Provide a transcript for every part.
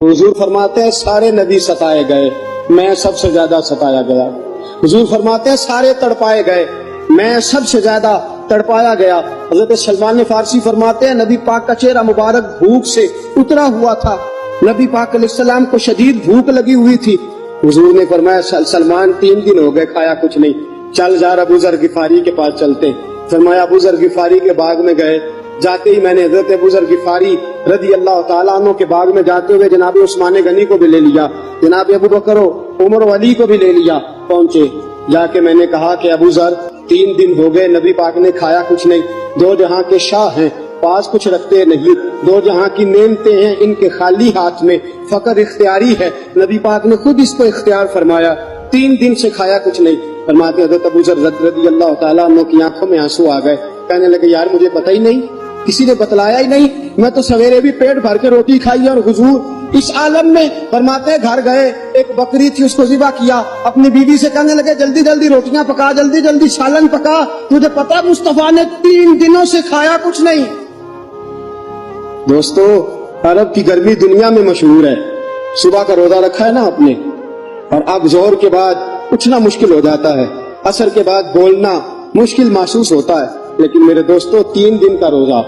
حضور فرماتے ہیں سارے نبی ستائے گئے، میں سب سے زیادہ ستایا گیا۔ حضور فرماتے ہیں سارے تڑپائے گئے، میں سب سے زیادہ تڑپایا گیا۔ حضرت سلمان فارسی فرماتے ہیں نبی پاک کا چہرہ مبارک بھوک سے اترا ہوا تھا، نبی پاک علیہ السلام کو شدید بھوک لگی ہوئی تھی۔ حضور نے فرمایا سلمان 3 دن ہو گئے کھایا کچھ نہیں، چل جا ابو ذر غفاری کے پاس چلتے۔ فرمایا ابو ذر غفاری کے باغ میں گئے، جاتے ہی میں نے حضرت ابو ذر غفاری رضی اللہ تعالیٰ عنہ کے باغ میں جاتے ہوئے جناب عثمان غنی کو بھی لے لیا، جناب ابو بکر و عمر و علی کو بھی لے لیا۔ پہنچے، جا کے میں نے کہا کہ ابو ذر 3 دن ہو گئے نبی پاک نے کھایا کچھ نہیں، 2 جہاں کے شاہ ہیں، پاس کچھ رکھتے نہیں، 2 جہاں کی نعمتیں ہیں ان کے خالی ہاتھ میں، فقر اختیاری ہے، نبی پاک نے خود اس کو اختیار فرمایا، 3 دن سے کھایا کچھ نہیں۔ فرماتے حضرت ابو ذر رضی اللہ تعالیٰ عنہ کی آنکھوں میں آنسو آ گئے، کہنے لگے یار مجھے پتہ ہی نہیں، کسی نے بتلایا ہی نہیں، میں تو سویرے بھی پیٹ بھر کے روٹی کھائی اور حضور اس عالم میں۔ فرماتے گھر گئے، ایک بکری تھی اس کو ذبح کیا، اپنی بیوی سے کہنے لگے جلدی جلدی روٹیاں پکا، جلدی جلدی سالن پکا، تجھے پتا مصطفیٰ نے 3 دنوں سے کھایا کچھ نہیں۔ دوستو عرب کی گرمی دنیا میں مشہور ہے، صبح کا روزہ رکھا ہے نا آپ نے، اور اب ظہر کے بعد اٹھنا مشکل ہو جاتا ہے، عصر کے بعد بولنا مشکل محسوس ہوتا ہے، لیکن میرے دوستو 3 دن کا روزہ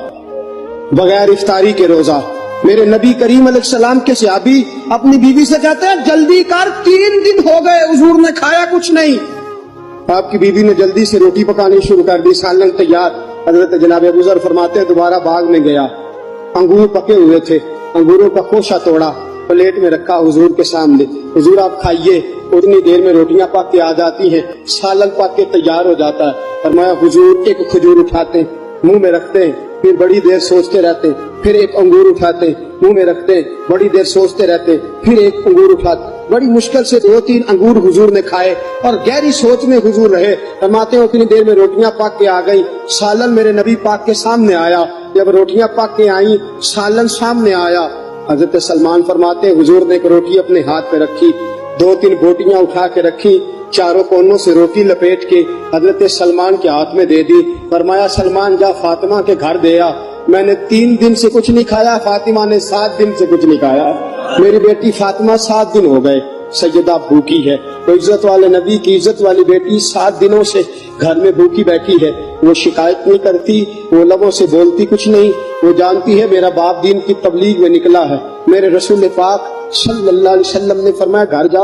بغیر افطاری کے روزہ، میرے نبی کریم علیہ السلام کے صحابی اپنی بیوی سے کہتے ہیں جلدی کر 3 دن ہو گئے حضور نے کھایا کچھ نہیں۔ آپ کی بیوی نے جلدی سے روٹی پکانی شروع کر دی، سالن تیار۔ حضرت جناب ابو ذر فرماتے ہیں دوبارہ باغ میں گیا، انگور پکے ہوئے تھے، انگوروں کا خوشہ توڑا، پلیٹ میں رکھا حضور کے سامنے، حضور آپ کھائیے۔ اتنی دیر میں روٹیاں پک کے آ جاتی ہیں، سالن پک کے تیار ہو جاتا ہے۔ فرمایا حضور ایک کھجور اٹھاتے ہیں، منہ میں رکھتے ہیں، پھر بڑی دیر سوچتے رہتے ہیں، پھر ایک انگور اٹھاتے ہیں، منہ میں رکھتے ہیں، بڑی دیر سوچتے رہتے ہیں، پھر ایک انگور اٹھاتے ہیں۔ بڑی مشکل سے 2-3 انگور حضور نے کھائے اور گہری سوچ میں حضور رہے۔ فرماتے ہیں اتنی دیر میں روٹیاں پک کے آ گئی، سالن میرے نبی پاک کے سامنے آیا۔ جب روٹیاں پک کے آئیں، سالن سامنے آیا، حضرت سلمان فرماتے ہیں حضور نے ایک روٹی اپنے ہاتھ پہ رکھی، 2-3 بوٹیاں اٹھا کے رکھی، چاروں کونوں سے روٹی لپیٹ کے حضرت سلمان کے ہاتھ میں دے دی۔ فرمایا سلمان جا فاطمہ کے گھر دے آ، میں نے 3 دن سے کچھ نہیں کھایا، فاطمہ نے 7 دن سے کچھ نہیں کھایا، میری بیٹی فاطمہ 7 دن ہو گئے سیدہ بھوکی ہے۔ تو عزت والے نبی کی عزت والی بیٹی 7 دنوں سے گھر میں بھوکی بیٹھی ہے، وہ شکایت نہیں کرتی، وہ لبوں سے بولتی کچھ نہیں، وہ جانتی ہے میرا باپ دین کی تبلیغ میں نکلا ہے۔ میرے رسول پاک صلی اللہ علیہ وسلم نے فرمایا گھر جا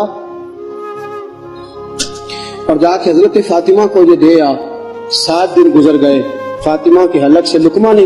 اور جا کے حضرت فاطمہ کو یہ دے آ۔ 7 دن گزر گئے، فاطمہ کے حلق سے لقمہ نہیں